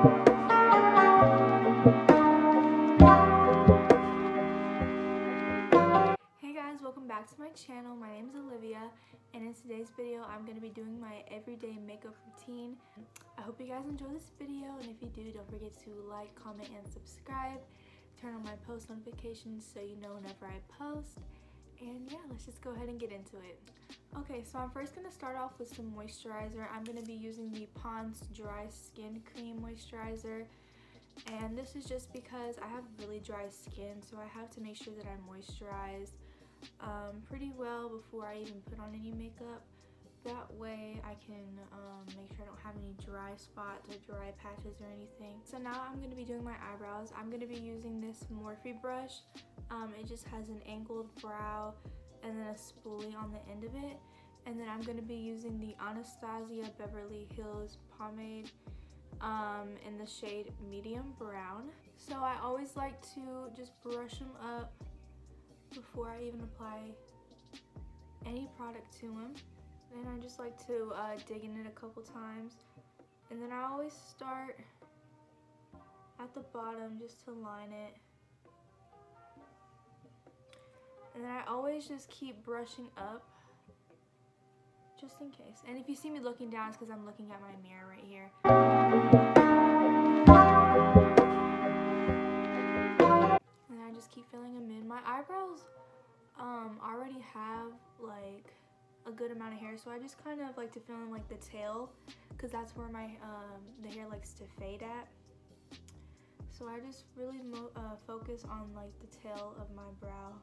Hey guys, welcome back to my channel. My name is Olivia, and in today's video I'm going to be doing my everyday makeup routine. I hope you guys enjoy this video, and if you do, don't forget to like, comment, and subscribe. Turn on my post notifications so you know whenever I post. And yeah, let's just go ahead and get into it. Okay, so I'm first going to start off with some moisturizer. I'm going to be using the Pond's Dry Skin Cream Moisturizer. And this is just because I have really dry skin, so I have to make sure that I moisturize pretty well before I even put on any makeup. That way I can make sure I don't have any dry spots or dry patches or anything. So now I'm going to be doing my eyebrows. I'm going to be using this Morphe brush. It just has an angled brow and then a spoolie on the end of it. And then I'm going to be using the Anastasia Beverly Hills pomade in the shade medium brown. So I always like to just brush them up before I even apply any product to them. And I just like to dig in it a couple times. And then I always start at the bottom just to line it. And then I always just keep brushing up just in case. And if you see me looking down, it's because I'm looking at my mirror right here. And I just keep filling them in. My eyebrows already have like a good amount of hair, so I just kind of like to fill in like the tail, because that's where my the hair likes to fade at. So I just really focus on like the tail of my brow.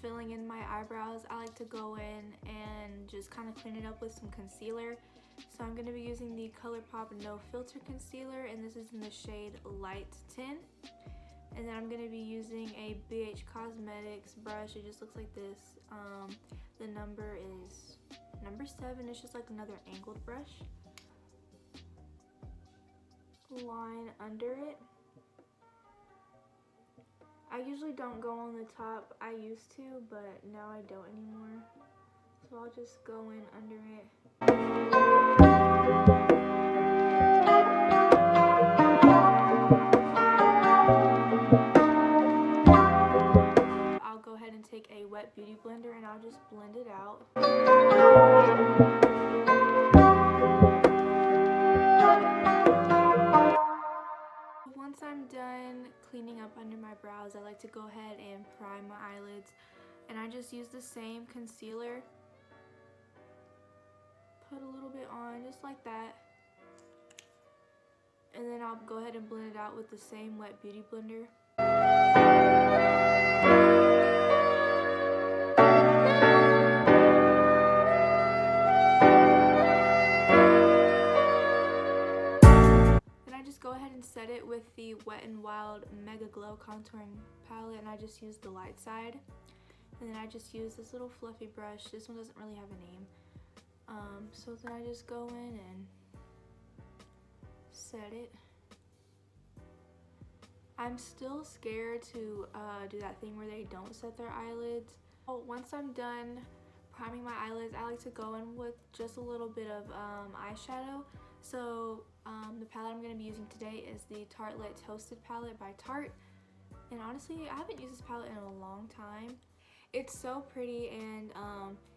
Filling in my eyebrows, I like to go in and just kind of clean it up with some concealer. So I'm going to be using the ColourPop No Filter Concealer, and this is in the shade Light 10. And then I'm going to be using a BH Cosmetics brush. It just looks like this. The number is number 7. It's just like another angled brush. Line under it. I usually don't go on the top. I used to, but now I don't anymore. So I'll just go in under it. I'll go ahead and take a wet beauty blender and I'll just blend it out. Once I'm done cleaning up under my brows, I like to go ahead and prime my eyelids, and I just use the same concealer. Put a little bit on, just like that, and then I'll go ahead and blend it out with the same wet beauty blender. Go ahead and set it with the Wet n Wild Mega Glow Contouring Palette, and I just use the light side. And then I just use this little fluffy brush. This one doesn't really have a name. So then I just go in and set it. I'm still scared to do that thing where they don't set their eyelids. Once I'm done priming my eyelids, I like to go in with just a little bit of eyeshadow. So the palette I'm going to be using today is the Tartelette Toasted palette by Tarte. And honestly, I haven't used this palette in a long time. It's so pretty, and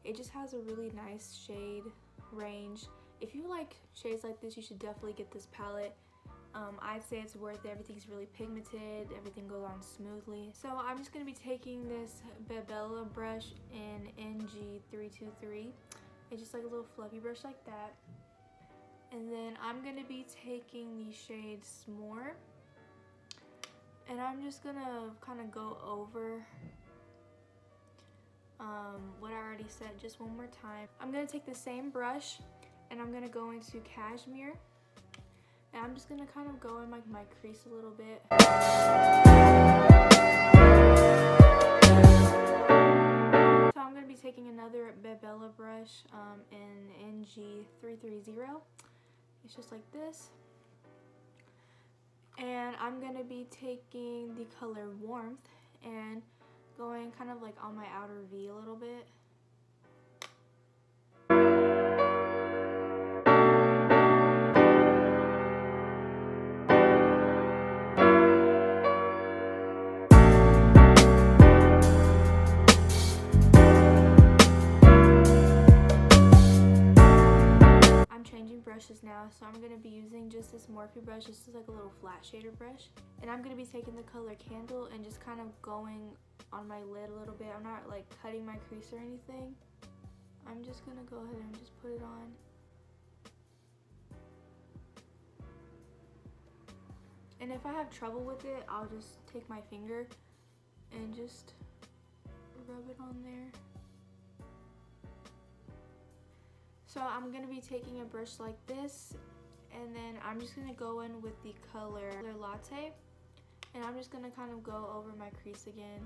it just has a really nice shade range. If you like shades like this, you should definitely get this palette. I'd say it's worth it. Everything's really pigmented, everything goes on smoothly. So I'm just going to be taking this Byeee brush in NG323. It's just like a little fluffy brush like that. And then I'm going to be taking the shade S'more, and I'm just going to kind of go over what I already said just one more time. I'm going to take the same brush and I'm going to go into Cashmere, and I'm just going to kind of go in like my crease a little bit. another byeee brush in NG330. It's just like this. And I'm going to be taking the color Warmth and going kind of like on my outer V a little bit. Brushes now, so I'm going to be using just this Morphe brush. This is like a little flat shader brush, and I'm going to be taking the color Candle and just kind of going on my lid a little bit. I'm not like cutting my crease or anything. I'm just going to go ahead and just put it on. And if I have trouble with it, I'll just take my finger and just rub it on there. So I'm going to be taking a brush like this, and then I'm just going to go in with the color Latte, and I'm just going to kind of go over my crease again,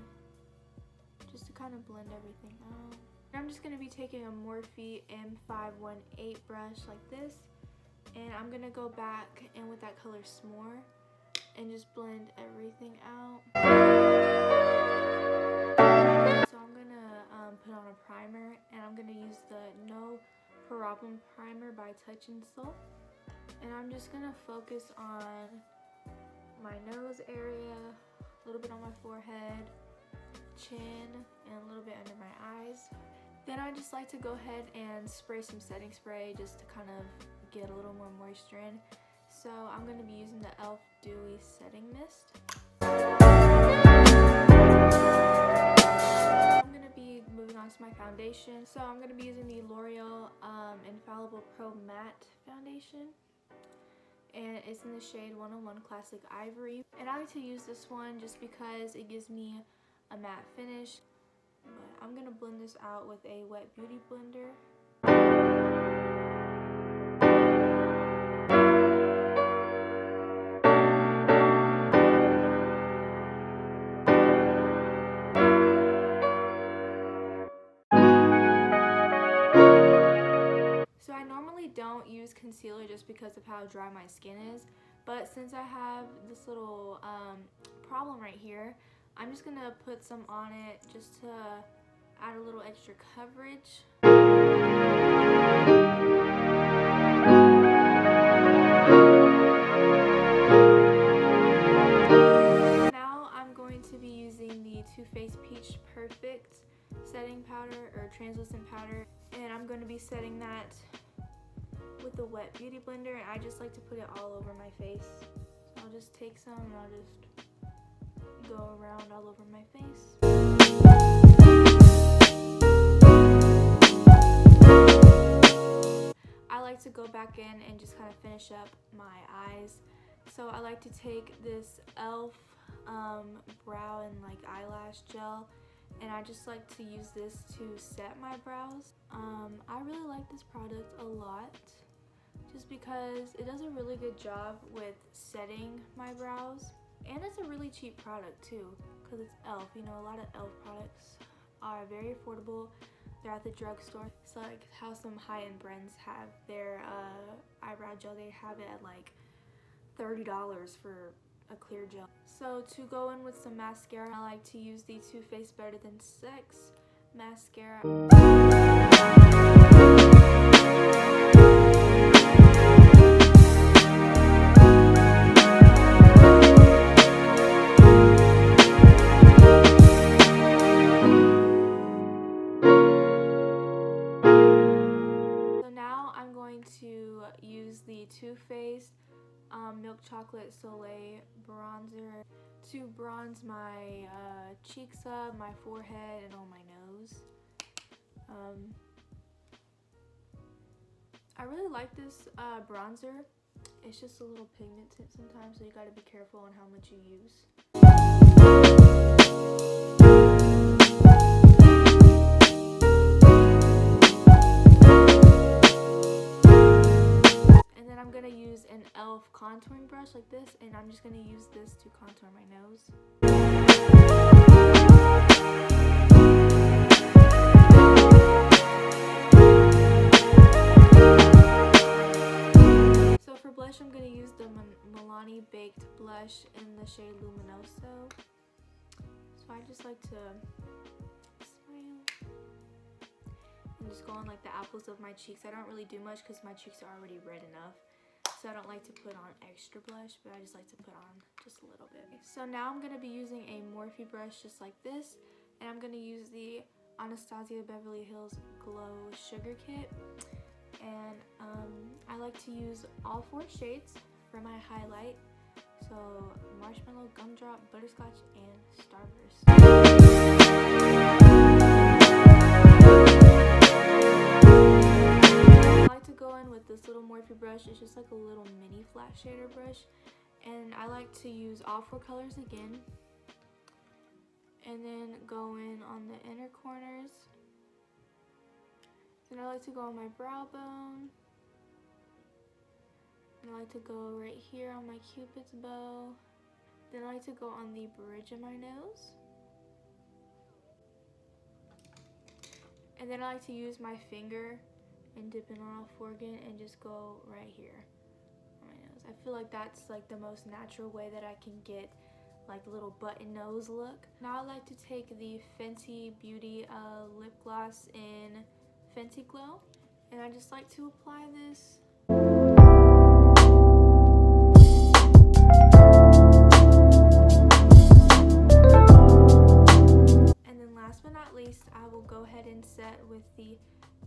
just to kind of blend everything out. And I'm just going to be taking a Morphe M518 brush like this, and I'm going to go back in with that color S'more, and just blend everything out. So I'm going to put on a primer, and I'm going to use the No Problem Primer by Touch and Soul, and I'm just gonna focus on my nose area, a little bit on my forehead, chin, and a little bit under my eyes. Then I just like to go ahead and spray some setting spray just to kind of get a little more moisture in. So I'm going to be using the e.l.f. Dewy Setting Mist. To my foundation. So I'm going to be using the L'Oreal Infallible Pro Matte Foundation, and it's in the shade 101 Classic Ivory, and I like to use this one just because it gives me a matte finish. But I'm going to blend this out with a wet beauty blender. Don't use concealer just because of how dry my skin is, but since I have this little problem right here, I'm just gonna put some on it just to add a little extra coverage. Now I'm going to be using the Too Faced Peach Perfect setting powder, or translucent powder, and I'm going to be setting that with the wet beauty blender, and I just like to put it all over my face. So I'll just take some and I'll just go around all over my face. I like to go back in and just kind of finish up my eyes. So I like to take this e.l.f. brow and like eyelash gel, and I just like to use this to set my brows. I really like this product a lot, just because it does a really good job with setting my brows, and it's a really cheap product too, because it's e.l.f. You know, a lot of e.l.f. products are very affordable. They're at the drugstore. It's like how some high-end brands have their eyebrow gel. They have it at like $30 for a clear gel. So to go in with some mascara, I like to use the Too Faced Better Than Sex mascara. To use the Too Faced Milk Chocolate Soleil bronzer to bronze my cheeks up, my forehead, and on my nose. I really like this bronzer. It's just a little pigmented sometimes, so you gotta be careful on how much you use. I'm going to use an e.l.f. contouring brush like this, and I'm just going to use this to contour my nose. Milani Baked Blush in the shade Luminoso. So I just like to smile and just go on like the apples of my cheeks. I don't really do much because my cheeks are already red enough. So I don't like to put on extra blush, but I just like to put on just a little bit. So now I'm going to be using a Morphe brush just like this. And I'm going to use the Anastasia Beverly Hills Glow Sugar Kit. And I like to use all 4 shades for my highlight. So Marshmallow, Gumdrop, Butterscotch, and Starburst. I like to go in with this little Morphe brush. It's just like a little mini flat shader brush. And I like to use all 4 colors again. And then go in on the inner corners. Then I like to go on my brow bone. And I like to go right here on my Cupid's bow. Then I like to go on the bridge of my nose. And then I like to use my finger and dip in on all 4 again and just go right here on my nose. I feel like that's like the most natural way that I can get like a little button nose look. Now I like to take the Fenty Beauty lip gloss in Fenty Glow, and I just like to apply this. And then last but not least, I will go ahead and set with the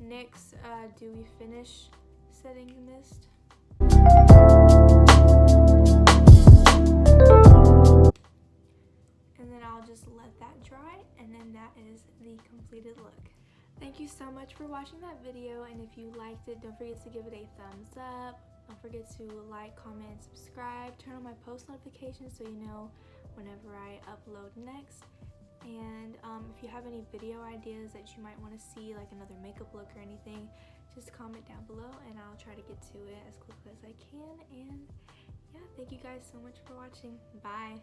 NYX Dewy Finish Setting Mist. And then I'll just let that dry, and then that is the completed look. Thank you so much for watching that video, and if you liked it, don't forget to give it a thumbs up. Don't forget to like, comment, and subscribe. Turn on my post notifications so you know whenever I upload next. And if you have any video ideas that you might want to see, like another makeup look or anything, just comment down below and I'll try to get to it as quickly as I can. And yeah, thank you guys so much for watching. Bye.